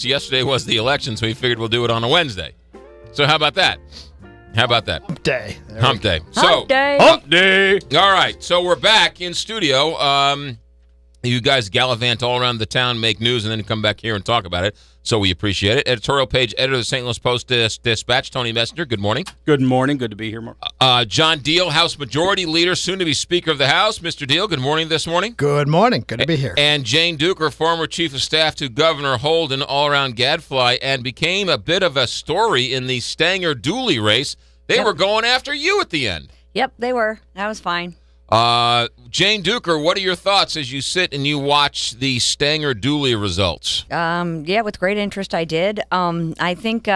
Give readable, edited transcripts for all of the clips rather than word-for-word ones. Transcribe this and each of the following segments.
yesterday was the election, so we figured we'll do it on a Wednesday. So how about that? How about that? Hump day. Hump day. Hump day. Hump day. All right, so we're back in studio. You guys gallivant all around the town, make news, and then come back here and talk about it. So we appreciate it. Editorial page editor of the St. Louis Post-Dispatch, Tony Messenger. Good morning. Good morning. Good to be here, Mark. John Deal, House Majority Leader, soon to be Speaker of the House. Mr. Deal, good morning this morning. Good morning. Good to be here. And Jane Duker, former Chief of Staff to Governor Holden, all-around gadfly, and became a bit of a story in the Stanger-Dooley race. They were going after you at the end. Yep, they were. That was fine. Jane Duker, what are your thoughts as you sit and you watch the Stanger-Dooley results? Yeah, with great interest, I did. I think,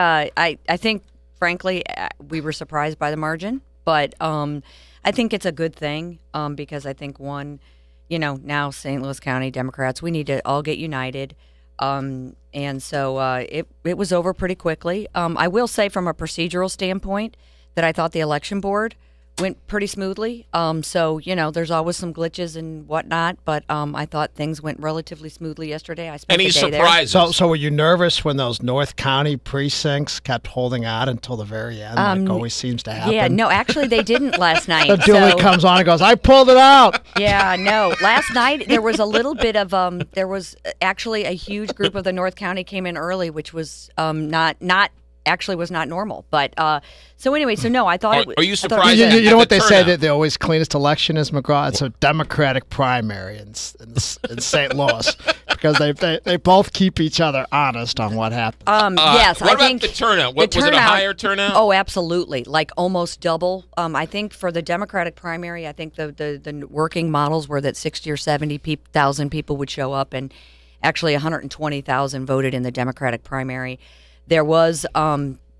frankly, we were surprised by the margin, but I think it's a good thing because I think now St. Louis County Democrats, we need to all get united, and so it was over pretty quickly. I will say, from a procedural standpoint, that I thought the election board went pretty smoothly. So, there's always some glitches and whatnot, but I thought things went relatively smoothly yesterday. I spent Any the day surprises? there. So were you nervous when those North County precincts kept holding out until the very end, like always seems to happen? Yeah, no, actually they didn't last night. The Dooley comes on and goes, I pulled it out. Yeah, no. Last night there was a little bit of there was actually a huge group of the North County came in early, which was not normal. But so anyway, no, I thought. Are you surprised? You know what they say, that the always cleanest election is McGraw's? It's a Democratic primary in St. Louis because they both keep each other honest on what happened. Yes, what I about think the turnout? Was it a higher turnout? Oh, absolutely, like almost double. I think for the Democratic primary, I think the working models were that 60 or 70,000 people would show up, and actually 120,000 voted in the Democratic primary. There was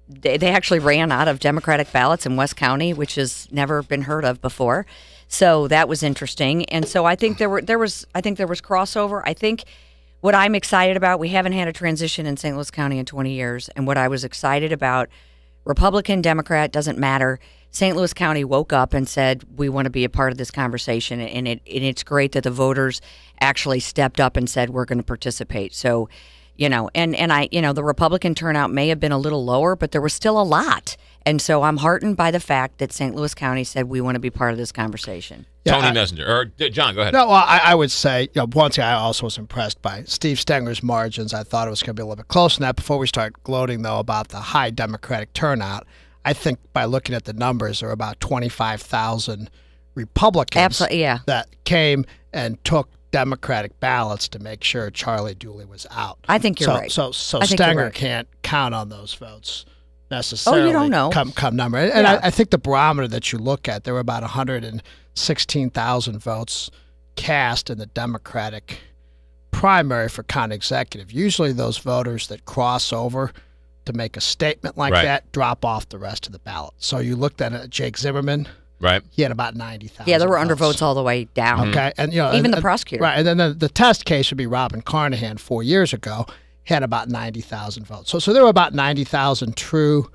they actually ran out of Democratic ballots in West County, which has never been heard of before. So that was interesting. And so I think there was crossover. I think what I'm excited about, we haven't had a transition in St. Louis County in 20 years. And what I was excited about, Republican, Democrat, doesn't matter. St. Louis County woke up and said, we want to be a part of this conversation. And it's great that the voters actually stepped up and said, we're going to participate. So, the Republican turnout may have been a little lower, but there was still a lot. And so I'm heartened by the fact that St. Louis County said we want to be part of this conversation. Tony Messenger. Or John, go ahead. No, well, I would say, once again, I also was impressed by Steve Stenger's margins. I thought it was going to be a little bit closer than that. Before we start gloating, though, about the high Democratic turnout, I think by looking at the numbers, there were about 25,000 Republicans that came and took Democratic ballots to make sure Charlie Dooley was out. I think you're right. So Stenger can't count on those votes necessarily. Oh, you don't know. Come number. And I think the barometer that you look at, there were about 116,000 votes cast in the Democratic primary for county executive. Usually those voters that cross over to make a statement like that drop off the rest of the ballot. So you looked at Jake Zimmerman. Right. He had about 90,000. Yeah, there were undervotes all the way down. Okay. And even the prosecutor. Right. And then the test case would be Robin Carnahan 4 years ago. He had about 90,000 votes. So there were about 90,000 true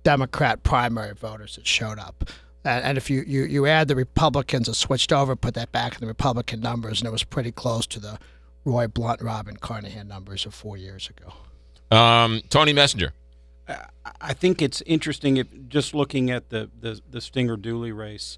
Democrat primary voters that showed up. And if you add the Republicans that switched over, put that back in the Republican numbers, and it was pretty close to the Roy Blunt, Robin Carnahan numbers of 4 years ago. Tony Messenger. I think it's interesting, if just looking at the Stenger-Dooley race,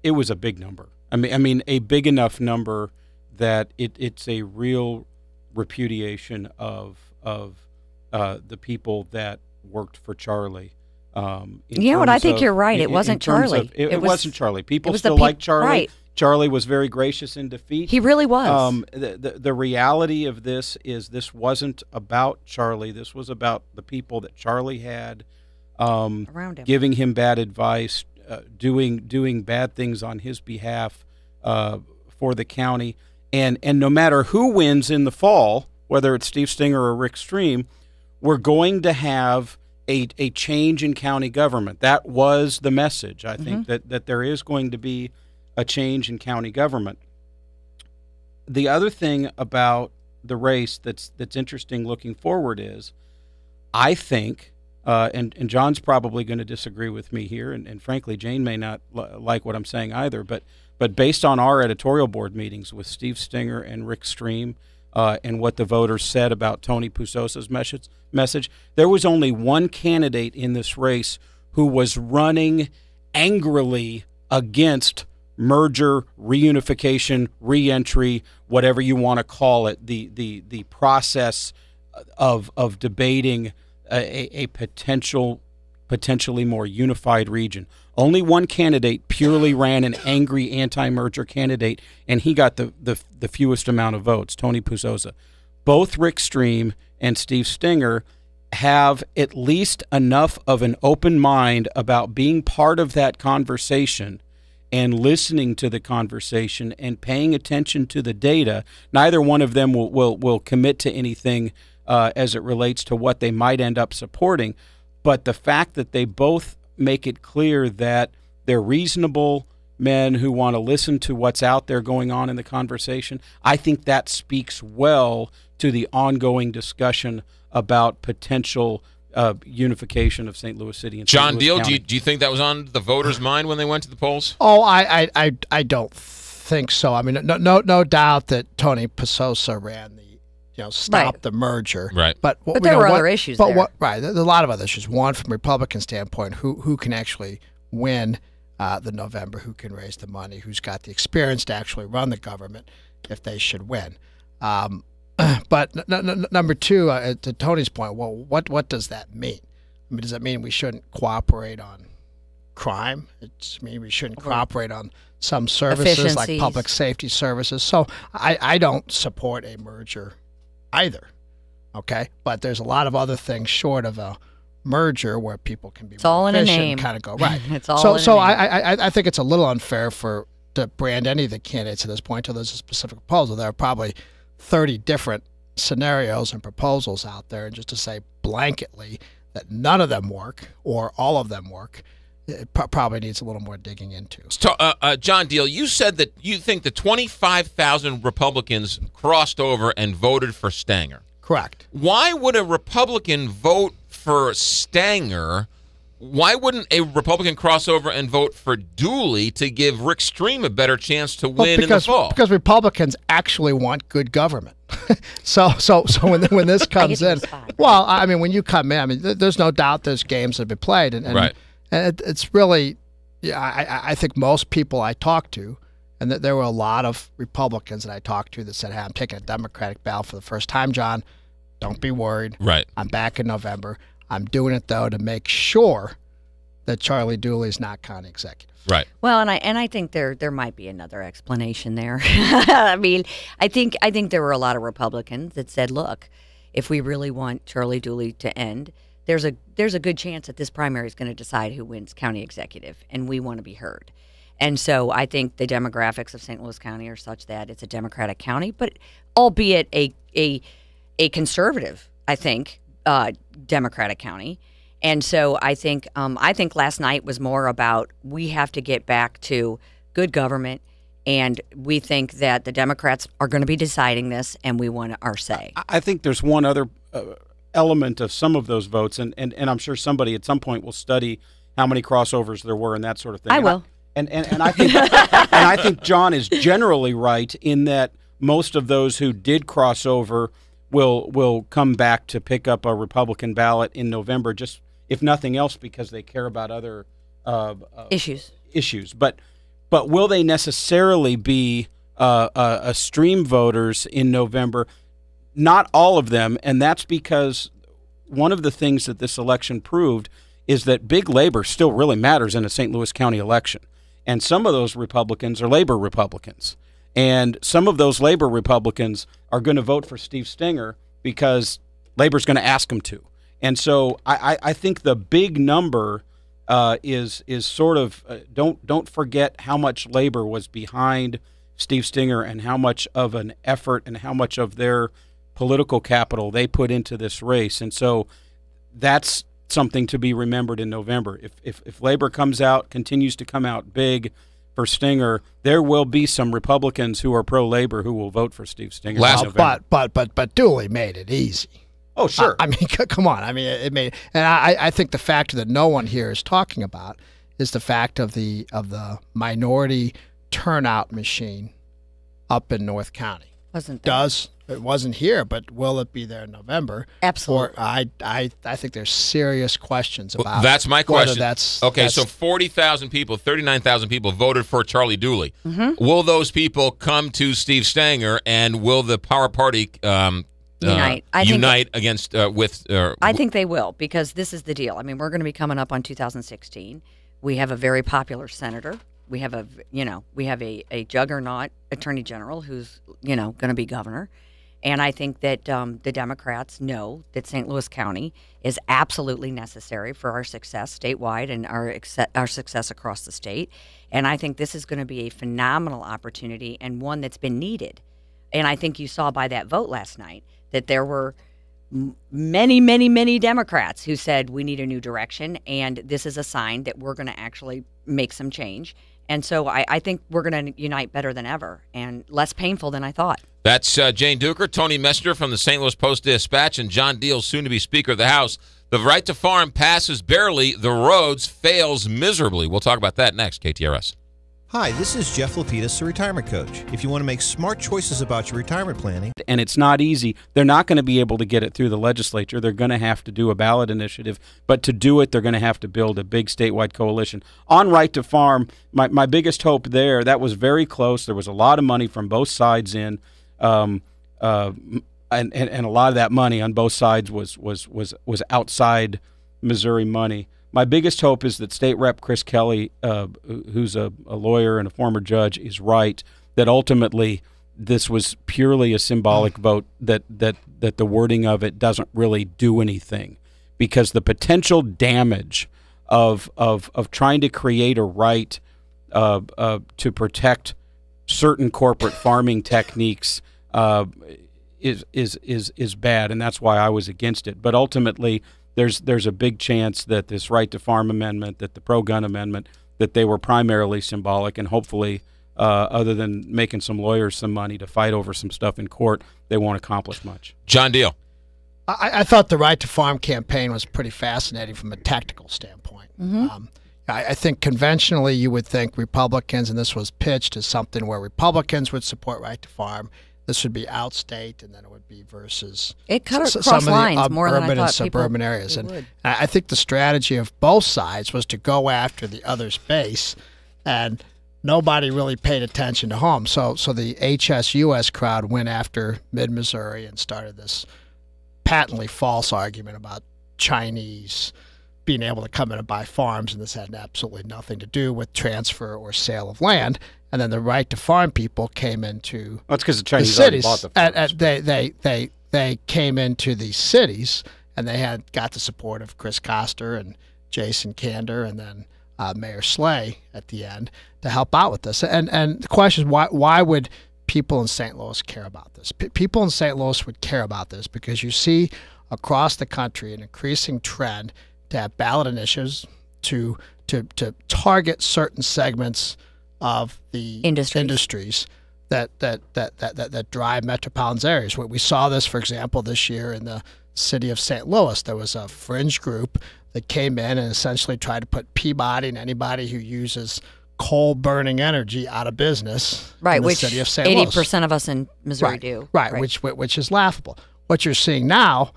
it was a big number. I mean a big enough number that it's a real repudiation of the people that worked for Charlie. You know what? I think you're right. It wasn't Charlie. It wasn't Charlie. People still like Charlie. Right. Charlie was very gracious in defeat. He really was. The reality of this is this wasn't about Charlie. This was about the people that Charlie had around him, giving him bad advice, doing bad things on his behalf for the county. And no matter who wins in the fall, whether it's Steve Stenger or Rick Stream, we're going to have a change in county government. That was the message. I think that there is going to be a change in county government. The other thing about the race that's interesting looking forward is, I think, and John's probably going to disagree with me here, and frankly, Jane may not like what I'm saying either, but based on our editorial board meetings with Steve Stenger and Rick Stream, and what the voters said about Tony Pusosa's message. There was only one candidate in this race who was running angrily against merger, reunification, reentry, whatever you want to call it, the process of debating a potentially more unified region. Only one candidate purely ran an angry anti-merger candidate, and he got the fewest amount of votes, Tony Pusosa. Both Rick Stream and Steve Stinger have at least enough of an open mind about being part of that conversation and listening to the conversation and paying attention to the data. Neither one of them will commit to anything as it relates to what they might end up supporting, but the fact that they both make it clear that they're reasonable men who want to listen to what's out there going on in the conversation, I think that speaks well to the ongoing discussion about potential unification of St. Louis City and John St. Louis Deal, County. do you think that was on the voters' mind when they went to the polls? Oh, I don't think so. I mean, no doubt that Tony Pusosa ran the stop the merger. Right. But there were other issues there. Right. There's a lot of other issues. One, from a Republican standpoint, who can actually win the November, who can raise the money, who's got the experience to actually run the government if they should win. But number two, to Tony's point, well, what does that mean? I mean, does that mean we shouldn't cooperate on crime? It's mean we shouldn't cooperate on some services like public safety services. So I don't support a merger either. Okay, but there's a lot of other things short of a merger where people can be more efficient and kind of go right. It's all so I think it's a little unfair to brand any of the candidates at this point until there's a specific proposal. There are probably 30 different scenarios and proposals out there, and just to say blanketly that none of them work or all of them work, it probably needs a little more digging into. So, John Deal, you said that you think the 25,000 Republicans crossed over and voted for Stanger. Correct. Why would a Republican vote for Stanger? Why wouldn't a Republican cross over and vote for Dooley to give Rick Stream a better chance to win in the fall? Because Republicans actually want good government. so when this comes in, well, I mean, when you come in, I mean, there's no doubt there's games that have been played, and right. And it's really, I think most people I talked to, and there were a lot of Republicans that I talked to that said, hey, I'm taking a Democratic ballot for the first time, John. Don't be worried. Right. I'm back in November. I'm doing it, though, to make sure that Charlie Dooley's not county executive. Right. Well, and I think there might be another explanation there. I mean, I think there were a lot of Republicans that said, look, if we really want Charlie Dooley to end, there's a good chance that this primary is going to decide who wins county executive, and we want to be heard. And so I think the demographics of St. Louis County are such that it's a Democratic county, but albeit a conservative, I think, Democratic county. And so I think last night was more about we have to get back to good government, and we think that the Democrats are going to be deciding this, and we want our say. I think there's one other element of some of those votes, and I'm sure somebody at some point will study how many crossovers there were and that sort of thing. I will. And I think and I think John is generally right in that most of those who did cross over will come back to pick up a Republican ballot in November, just if nothing else because they care about other issues. But will they necessarily be a stream voters in November? Not all of them, and that's because one of the things that this election proved is that big labor still really matters in a St. Louis County election. And some of those Republicans are labor Republicans. And some of those labor Republicans are going to vote for Steve Stinger because labor's going to ask them to. And so I think the big number is sort of don't forget how much labor was behind Steve Stinger and how much of an effort and how much of their political capital they put into this race. And so that's something to be remembered in November. If labor continues to come out big for Stinger, there will be some Republicans who are pro-labor who will vote for Steve Stinger. But Dooley made it easy. Oh, sure. I mean, come on. I mean, it made, and I think the factor that no one here is talking about is the fact of the minority turnout machine up in North County. Wasn't there? Does It wasn't here, but will it be there in November? Absolutely. Or I think there's serious questions about. That's my question. That's so 40,000 people, 39,000 people voted for Charlie Dooley. Mm-hmm. Will those people come to Steve Stenger, and will the Power Party unite? Unite against with? I think they will, because this is the deal. I mean, we're going to be coming up on 2016. We have a very popular senator. We have a juggernaut attorney general who's going to be governor. And I think that the Democrats know that St. Louis County is absolutely necessary for our success statewide and our success across the state. And I think this is going to be a phenomenal opportunity, and one that's been needed. And I think you saw by that vote last night that there were many, many, many Democrats who said we need a new direction, and this is a sign that we're going to actually make some change. And so I think we're going to unite better than ever, and less painful than I thought. That's Jane Duker, Tony Messenger from the St. Louis Post-Dispatch, and John Deal, soon to be Speaker of the House. The right to farm passes barely. The roads fails miserably. We'll talk about that next. KTRS. Hi, this is Jeff Lapidus, the retirement coach. If you want to make smart choices about your retirement planning. And it's not easy. They're not going to be able to get it through the legislature. They're going to have to do a ballot initiative. But to do it, they're going to have to build a big statewide coalition. On right to farm, my biggest hope there, that was very close. There was a lot of money from both sides in. And a lot of that money on both sides was outside Missouri money. My biggest hope is that State Rep Chris Kelly, who's a lawyer and a former judge, is right, that ultimately this was purely a symbolic vote, that the wording of it doesn't really do anything, because the potential damage of trying to create a right to protect certain corporate farming techniques is bad, and that's why I was against it. But ultimately, there's a big chance that this right to farm amendment, that the pro-gun amendment, that they were primarily symbolic, and hopefully, other than making some lawyers some money to fight over some stuff in court, they won't accomplish much. John Deal. I thought the right to farm campaign was pretty fascinating from a tactical standpoint. Mm-hmm. I think conventionally you would think Republicans, and this was pitched as something where Republicans would support right to farm. This would be outstate, and then it would be versus it cut some across of the lines more than I urban thought and suburban people areas. would. And I think the strategy of both sides was to go after the other's base, and nobody really paid attention to home. So the HSUS crowd went after mid-Missouri and started this patently false argument about Chinese being able to come in and buy farms, and this had absolutely nothing to do with transfer or sale of land. And then the right to farm people came into That's because the Chinese cities. already bought the farms. They came into the cities, and they had got the support of Chris Koster and Jason Kander, and then Mayor Slay at the end to help out with this. And the question is, why would people in St. Louis care about this? People in St. Louis would care about this because you see across the country an increasing trend to have ballot initiatives to target certain segments of the industries that drive metropolitan areas. We saw this, for example, this year in the city of St. Louis. There was a fringe group that came in and essentially tried to put Peabody and anybody who uses coal-burning energy out of business. Right, in the which city of St. Louis. 80% of us in Missouri do. Right, which is laughable. What you're seeing now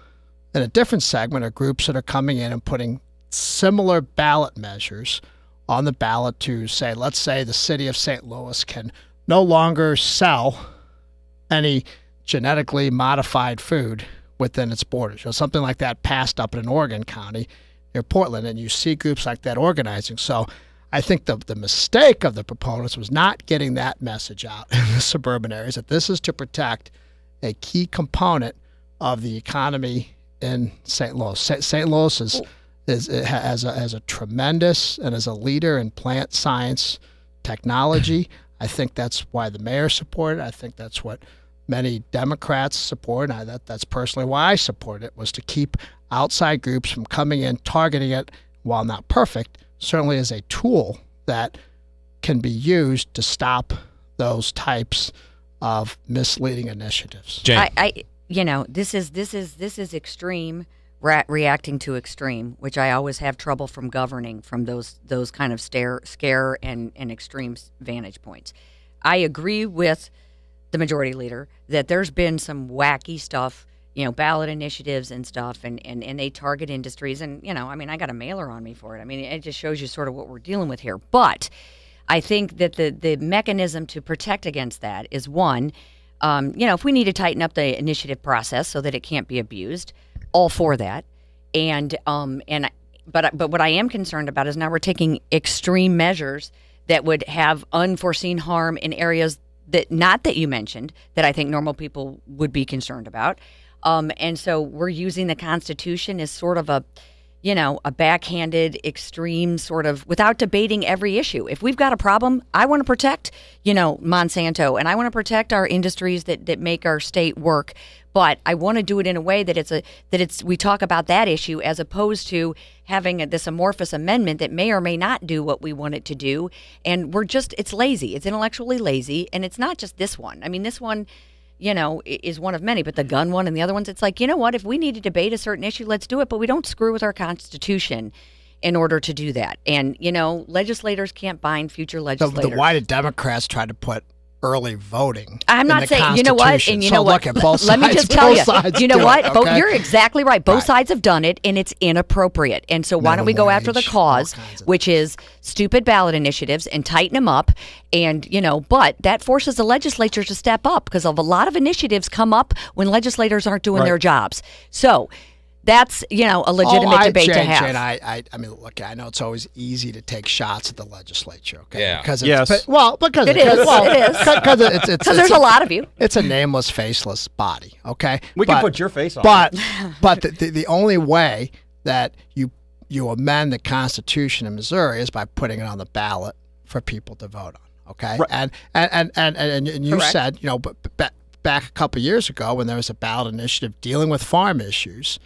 in a different segment are groups that are coming in and putting similar ballot measures on the ballot to say, let's say the city of St. Louis can no longer sell any genetically modified food within its borders. So something like that passed up in Oregon County near Portland, and you see groups like that organizing. So I think the mistake of the proponents was not getting that message out in the suburban areas, that this is to protect a key component of the economy in St. Louis. St. Louis has a tremendous, and as a leader in plant science technology, I think that's why the mayor supported it. I think that's what many Democrats support. And that's personally why I support it, was to keep outside groups from coming in, targeting it, while not perfect, certainly as a tool that can be used to stop those types of misleading initiatives. Jane. This is extreme reacting to extreme, which I always have trouble from governing from those kind of scare and extreme vantage points. I agree with the majority leader, that there's been some wacky stuff, ballot initiatives and stuff, and they target industries. And, I got a mailer on me for it. It just shows you sort of what we're dealing with here. But I think that the mechanism to protect against that is one, if we need to tighten up the initiative process so that it can't be abused, all for that. But what I am concerned about is now we're taking extreme measures that would have unforeseen harm in areas that you mentioned that I think normal people would be concerned about. And so we're using the Constitution as sort of a backhanded, extreme sort of, without debating every issue. If we've got a problem, I want to protect, Monsanto, and I want to protect our industries that make our state work. But I want to do it in a way that we talk about that issue as opposed to having this amorphous amendment that may or may not do what we want it to do. And it's lazy. It's intellectually lazy. And it's not just this one. This one, is one of many, but the gun one and the other ones, it's like, what, if we need to debate a certain issue, let's do it, but we don't screw with our Constitution in order to do that. And, legislators can't bind future legislators. Why did Democrats try to put early voting? I'm not saying, you know what, and look at both sides. Let me just tell you, you know what, okay? You're exactly right. Both sides have done it, and it's inappropriate. And so why don't we go after the cause, which is stupid ballot initiatives, and tighten them up? And, but that forces the legislature to step up, because of a lot of initiatives come up when legislators aren't doing their jobs. So that's, a legitimate debate to have. And look, I know it's always easy to take shots at the legislature, okay? Yeah. Because it is. Because there's a lot of you. It's a nameless, faceless body, okay? We can put your face on it. But the only way that you amend the Constitution in Missouri is by putting it on the ballot for people to vote on, okay? Right. And you Correct. said, back a couple of years ago when there was a ballot initiative dealing with farm issues,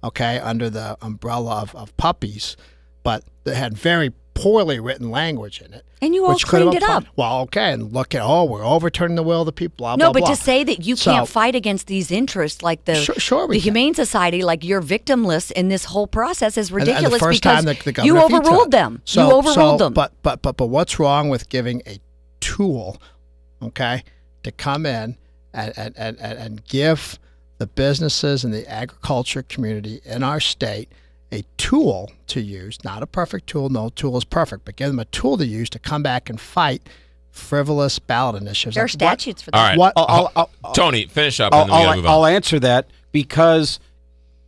okay, under the umbrella of puppies, but they had very poorly written language in it. And you all cleaned it up. Well, okay, and look at, we're overturning the will of the people, blah, no, blah, blah. to say that you can't fight against these interests like the Humane Society, like you're victimless in this whole process is ridiculous, and the first because time the you governor overruled them. You overruled them. But what's wrong with giving a tool, okay, to come in and give the businesses and the agriculture community in our state a tool to use, not a perfect tool, no tool is perfect, but give them a tool to use to come back and fight frivolous ballot initiatives. There are statutes for that. All right. Tony, finish up, and then we gotta move on. I'll answer that, because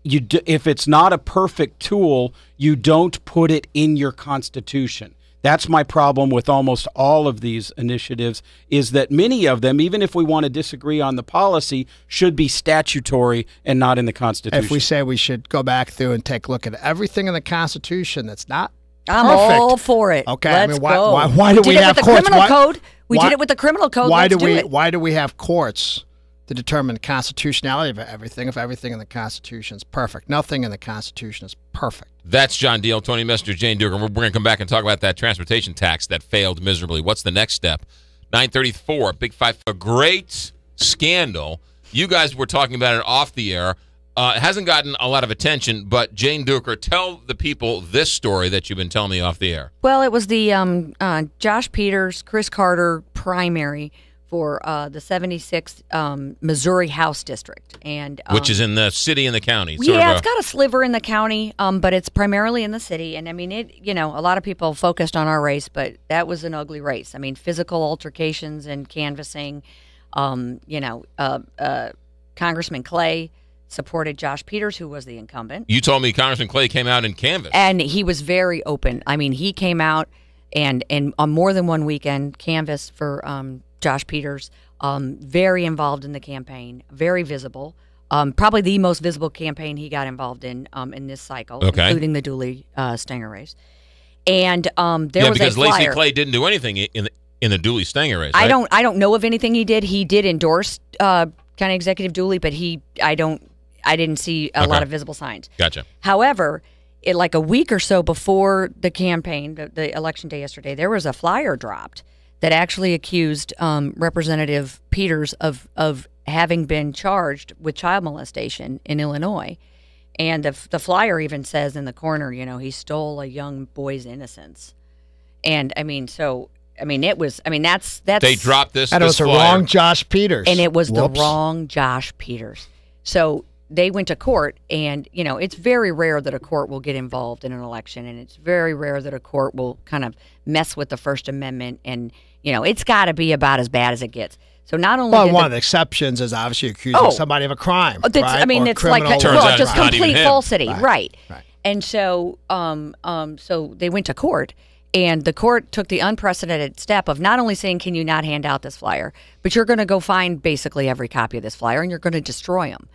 if it's not a perfect tool, you don't put it in your Constitution. That's my problem with almost all of these initiatives, is that many of them, even if we want to disagree on the policy, should be statutory and not in the Constitution. If we say we should go back through and take a look at everything in the Constitution that's not I'm perfect. all for it. Okay, Let's why go. do we have courts? We did it with the criminal code. Why do we have courts to determine the constitutionality of everything if everything in the Constitution is perfect? Nothing in the Constitution is perfect. That's John Deal, Tony Messenger, Jane Dugan. We're going to come back and talk about that transportation tax that failed miserably. What's the next step? 9:34, Big Five. A great scandal. You guys were talking about it off the air. It hasn't gotten a lot of attention, but Jane Duker, tell the people this story that you've been telling me off the air. Well, it was the Josh Peters, Chris Carter primary for the 76th Missouri House District, and which is in the city and the county. It's got a sliver in the county, but it's primarily in the city. And I mean, a lot of people focused on our race, but that was an ugly race. I mean, physical altercations and canvassing. Congressman Clay supported Josh Peters, who was the incumbent. You told me Congressman Clay came out and canvassed, and he was very open. I mean, he came out and on more than one weekend canvassed for Josh Peters, very involved in the campaign, very visible. Probably the most visible campaign he got involved in this cycle, including the Dooley Stenger race. And there was because a flyer. Lacey Clay didn't do anything in the Dooley Stenger race. Right? I don't know of anything he did. He did endorse County Executive Dooley, but I didn't see a lot of visible signs. Gotcha. However, like a week or so before the campaign, the election day yesterday, there was a flyer dropped that actually accused Representative Peters of having been charged with child molestation in Illinois. And the flyer even says in the corner, he stole a young boy's innocence. And I mean, so I mean, it was. I mean, that's. They dropped this. And it was the flyer. wrong Josh Peters. And it was Whoops. the wrong Josh Peters. So they went to court, and it's very rare that a court will get involved in an election, and it's very rare that a court will kind of mess with the First Amendment, and it's got to be about as bad as it gets. So not only Well, did one of the exceptions is obviously accusing somebody of a crime. That's, right? I mean, Or it's like criminal- Turns out just it's not even complete him. falsity, Right. right? And so, so they went to court, and the court took the unprecedented step of not only saying, "Can you not hand out this flyer?" but you're going to go find basically every copy of this flyer, and you're going to destroy them.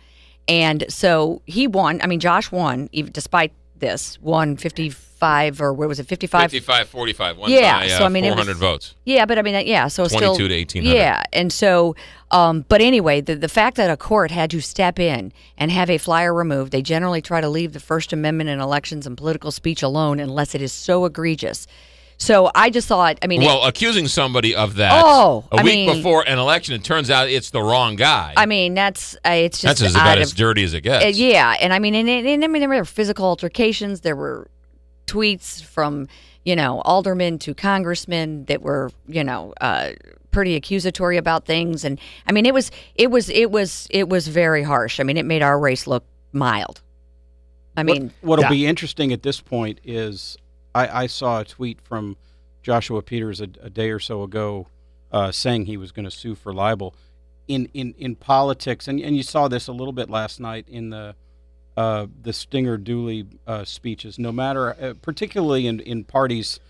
And so he won. I mean, Josh won, even despite this, won 55 or what was it, 55? 55-45. Won Yeah, by, so I mean, it 400 was- votes. Yeah, but I mean, yeah, so it's 22 still to 1,800. Yeah, and so, but anyway, the fact that a court had to step in and have a flyer removed, they generally try to leave the First Amendment in elections and political speech alone unless it is so egregious. So I just thought, I mean, Well, accusing somebody of that Oh, a I week mean- before an election, it turns out it's the wrong guy. I mean, it's just That's as out about of- as dirty as it gets. yeah, and I mean, and I mean, there were physical altercations. There were tweets from aldermen to congressmen that were pretty accusatory about things, and I mean, it was very harsh. I mean, it made our race look mild. I mean, what'll Yeah. be interesting at this point is I saw a tweet from Joshua Peters a day or so ago saying he was going to sue for libel. In politics, and you saw this a little bit last night in the Stinger Dooley speeches. No matter, particularly in parties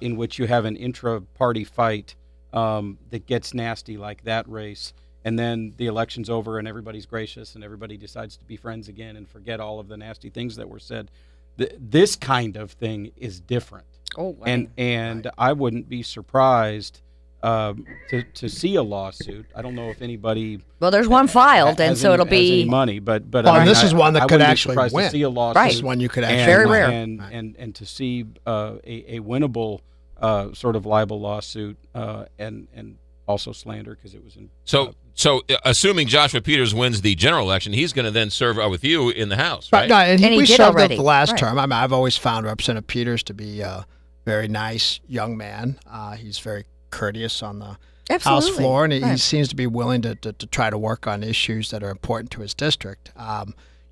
in which you have an intra-party fight that gets nasty, like that race, and then the election's over and everybody's gracious and everybody decides to be friends again and forget all of the nasty things that were said. This kind of thing is different. oh, wow. And I wouldn't be surprised to see a lawsuit. I don't know if anybody well, there's one filed, and so it'll has any be money, but Well, I mean, this is one that I could wouldn't be actually surprised win. to see a lawsuit. Right. This is one you could actually and, Very rare. and to see a winnable sort of libel lawsuit and also slander because it was in. So assuming Joshua Peters wins the general election, he's going to then serve with you in the House, Right. right? No, and And he we did served already. it the last Right. term. I mean, I've always found Representative Peters to be a very nice young man. He's very courteous on the House Absolutely. floor, and he Right. seems to be willing to try to work on issues that are important to his district.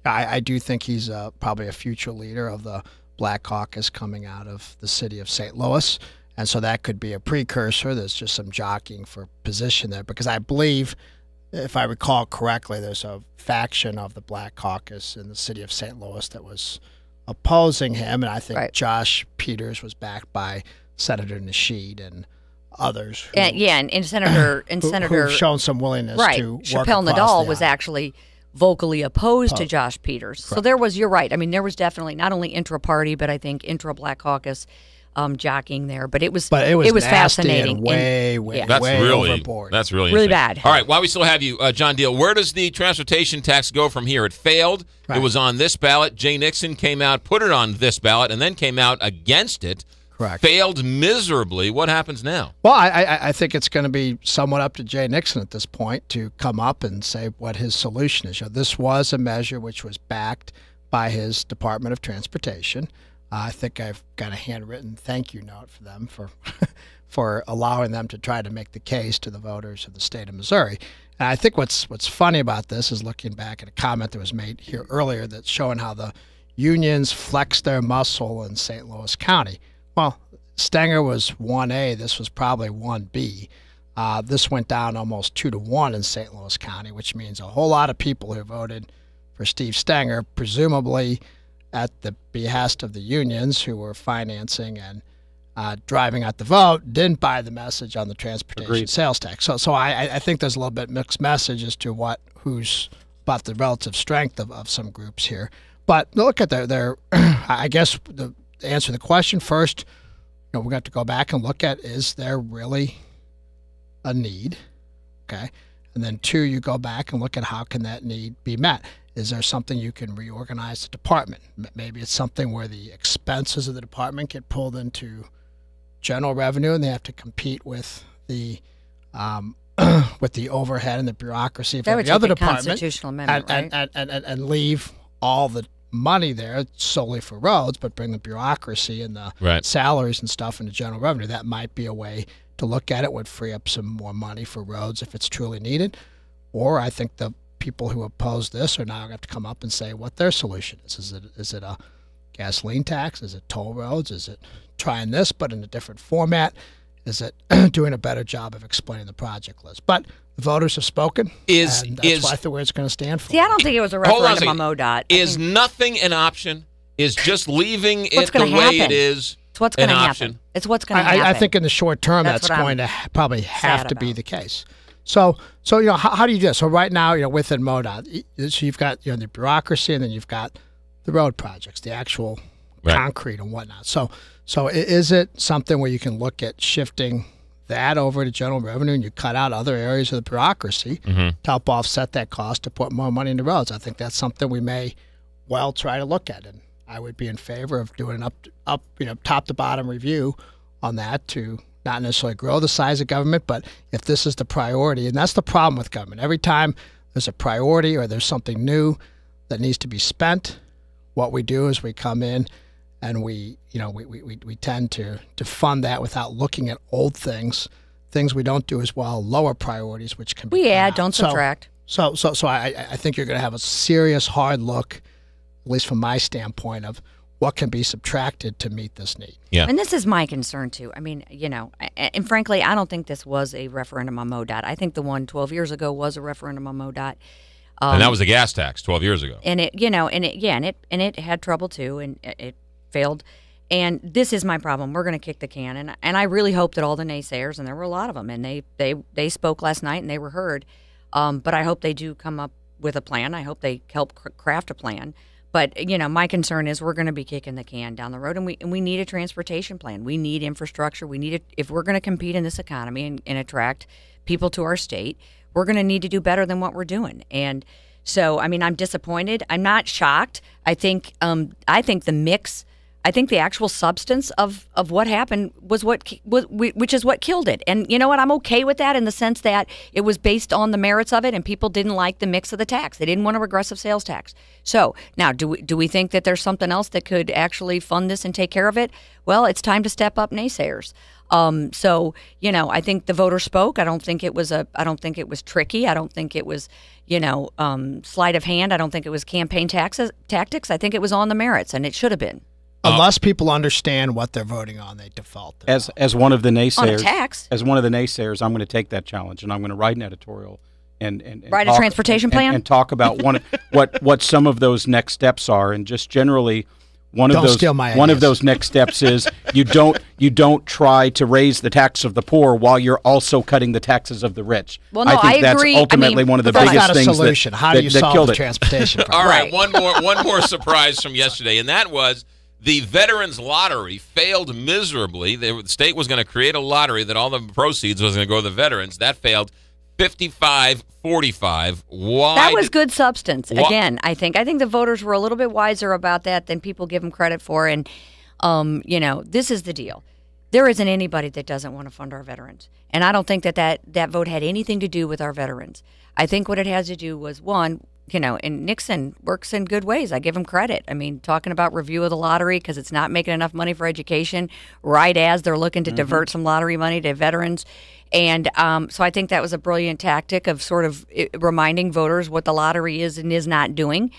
I do think he's probably a future leader of the Black Caucus coming out of the city of St. Louis, and so that could be a precursor. There's just some jockeying for position there because I believe, if I recall correctly, there's a faction of the Black Caucus in the city of St. Louis that was opposing him, and I think Right. Josh Peters was backed by Senator Nasheed and others. Who, and Senator who've shown some willingness right. to work Chappelle across Nadal the was aisle. actually vocally opposed to Josh Peters. So there was, you're right. I mean, there was definitely not only intra-party, but I think intra-Black Caucus jockeying there. But it was nasty fascinating. and way, way, yeah. That's way really overboard. That's really Really interesting. bad. All right, while we still have you, John Deal, where does the transportation tax go from here? It failed. Right. It was on this ballot. Jay Nixon came out, put it on this ballot, and then came out against it. Correct. Failed miserably. What happens now? Well, I think it's going to be somewhat up to Jay Nixon at this point to come up and say what his solution is. This was a measure which was backed by his Department of Transportation. I think I've got a handwritten thank you note for them for allowing them to try to make the case to the voters of the state of Missouri. And I think what's funny about this is looking back at a comment that was made here earlier that's showing how the unions flexed their muscle in St. Louis County. Well, Stenger was 1A. This was probably 1B. This went down almost 2-1 in St. Louis County, which means a whole lot of people who voted for Steve Stenger, presumably at the behest of the unions who were financing and driving out the vote, didn't buy the message on the transportation Agreed. sales tax. So I think there's a little bit mixed message as to who's about the relative strength of some groups here. But look at their I guess to answer the question first, we're going to have to go back and look at, is there really a need? Okay. And then two, you go back and look at how can that need be met. Is there something you can reorganize the department? Maybe it's something where the expenses of the department get pulled into general revenue and they have to compete with the with the overhead and the bureaucracy of That would every other take a department constitutional amendment, right? and leave all the money there solely for roads, but bring the bureaucracy and the Right. salaries and stuff into general revenue. That might be a way to look at it would free up some more money for roads if it's truly needed. Or I think the people who oppose this are now going to have to come up and say what their solution is. Is it a gasoline tax? Is it toll roads? Is it trying this but in a different format? Is it doing a better job of explaining the project list? But the voters have spoken, and that's what I think where it's going to stand for. See, I don't think it was a referendum on MoDOT. Is nothing an option? Is just leaving it the way happen? It is It's what's going to happen. It's what's going to happen. I think in the short term that's going to probably have to be the case. So how do you do this? So right now, within MoDOT, so you've got the bureaucracy, and then you've got the road projects, the actual concrete and whatnot. So is it something where you can look at shifting that over to general revenue, and you cut out other areas of the bureaucracy to help offset that cost to put more money into roads? I think that's something we may well try to look at, and I would be in favor of doing an up top to bottom review on that to not necessarily grow the size of government, but if this is the priority, and that's the problem with government. Every time there's a priority or there's something new that needs to be spent, what we do is we come in and we tend to fund that without looking at old things we don't do as well, lower priorities, which can be add, don't subtract. So I think you're going to have a serious hard look, at least from my standpoint, of what can be subtracted to meet this need. Yeah. And this is my concern, too. I mean, and frankly, I don't think this was a referendum on MoDOT. I think the one 12 years ago was a referendum on MoDOT. And that was the gas tax 12 years ago. And it had trouble, too, and it failed. And this is my problem. We're going to kick the can. And I really hope that all the naysayers, and there were a lot of them, and they spoke last night and they were heard. But I hope they do come up with a plan. I hope they help craft a plan. But, my concern is we're going to be kicking the can down the road, and we need a transportation plan. We need infrastructure. We need if we're going to compete in this economy and attract people to our state, we're going to need to do better than what we're doing. And so, I mean, I'm disappointed. I'm not shocked. I think the mix, I think the actual substance of what happened was which is what killed it. And you know what? I'm okay with that in the sense that it was based on the merits of it, and people didn't like the mix of the tax. They didn't want a regressive sales tax. So now, do we think that there's something else that could actually fund this and take care of it? Well, it's time to step up, naysayers. So I think the voters spoke. I don't think it was tricky. I don't think it was sleight of hand. I don't think it was campaign tactics. I think it was on the merits, and it should have been. Unless people understand what they're voting on, they default. As one of the naysayers, on a tax. As one of the naysayers, I'm going to take that challenge, and I'm going to write an editorial and write talk, a transportation plan and talk about what some of those next steps are, and just generally one of those next steps is you don't try to raise the tax of the poor while you're also cutting the taxes of the rich. Well, no, I think that's agree. ultimately one of the biggest not a things solution. How do you that solve killed the it. transportation problem? All right, one more surprise from yesterday, and that was the Veterans Lottery failed miserably. The state was going to create a lottery that all the proceeds was going to go to the veterans. That failed 55-45. Why? That was good substance. Again, I think the voters were a little bit wiser about that than people give them credit for. And, this is the deal. There isn't anybody that doesn't want to fund our veterans. And I don't think that vote had anything to do with our veterans. I think what it has to do was, one, and Nixon works in good ways. I give him credit. I mean, talking about review of the lottery because it's not making enough money for education, right as they're looking to divert some lottery money to veterans. And so I think that was a brilliant tactic of sort of reminding voters what the lottery is and is not doing.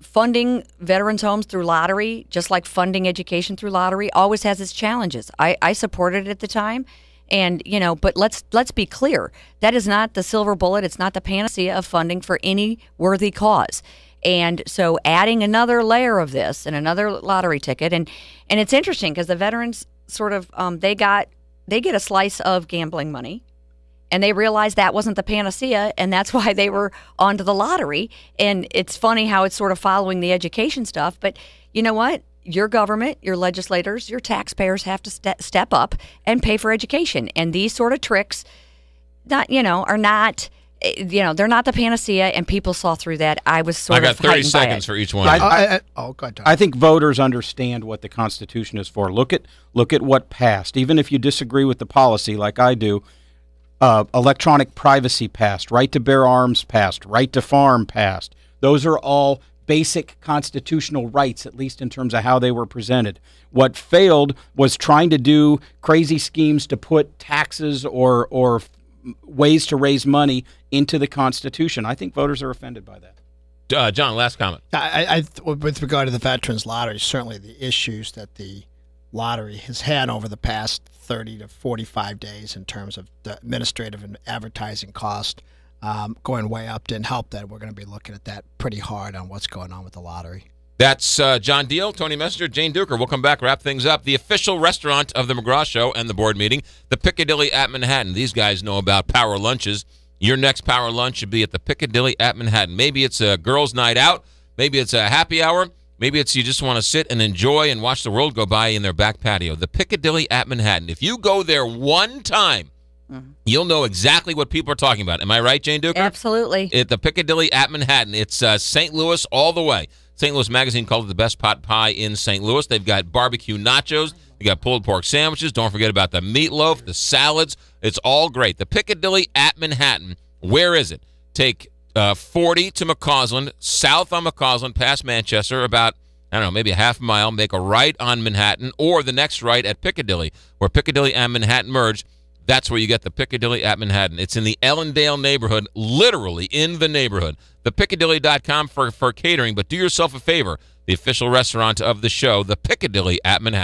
Funding veterans' homes through lottery, just like funding education through lottery, always has its challenges. I supported it at the time. And, but let's be clear. That is not the silver bullet. It's not the panacea of funding for any worthy cause. And so adding another layer of this and another lottery ticket, and it's interesting because the veterans sort of, they get a slice of gambling money, and they realized that wasn't the panacea, and that's why they were onto the lottery. And it's funny how it's sort of following the education stuff. But you know what? Your government, your legislators, your taxpayers have to step up and pay for education. And these sort of tricks, they're not the panacea, and people saw through that. I was sort of I got 30 seconds for each one. Go ahead, Tom. I think voters understand what the Constitution is for. Look at what passed. Even if you disagree with the policy, like I do, electronic privacy passed, right to bear arms passed, right to farm passed. Those are all basic constitutional rights, at least in terms of how they were presented. What failed was trying to do crazy schemes to put taxes or ways to raise money into the Constitution. I think voters are offended by that. John, last comment. With regard to the Veterans Lottery, certainly the issues that the lottery has had over the past 30 to 45 days in terms of the administrative and advertising cost going way up didn't help that. We're going to be looking at that pretty hard on what's going on with the lottery. That's John Deal, Tony Messenger, Jane Duker. We'll come back, wrap things up. The official restaurant of the McGraw Show and the board meeting, the Piccadilly at Manhattan. These guys know about power lunches. Your next power lunch should be at the Piccadilly at Manhattan. Maybe it's a girls' night out. Maybe it's a happy hour. Maybe it's you just want to sit and enjoy and watch the world go by in their back patio. The Piccadilly at Manhattan. If you go there one time, you'll know exactly what people are talking about. Am I right, Jane Duker? Absolutely. At the Piccadilly at Manhattan. It's St. Louis all the way. St. Louis Magazine called it the best pot pie in St. Louis. They've got barbecue nachos. They got pulled pork sandwiches. Don't forget about the meatloaf, the salads. It's all great. The Piccadilly at Manhattan. Where is it? Take 40 to McCausland, south on McCausland, past Manchester, about, I don't know, maybe a half mile. Make a right on Manhattan, or the next right at Piccadilly, where Piccadilly and Manhattan merge. That's where you get the Piccadilly at Manhattan. It's in the Ellendale neighborhood, literally in the neighborhood. ThePiccadilly.com for catering, but do yourself a favor. The official restaurant of the show, the Piccadilly at Manhattan.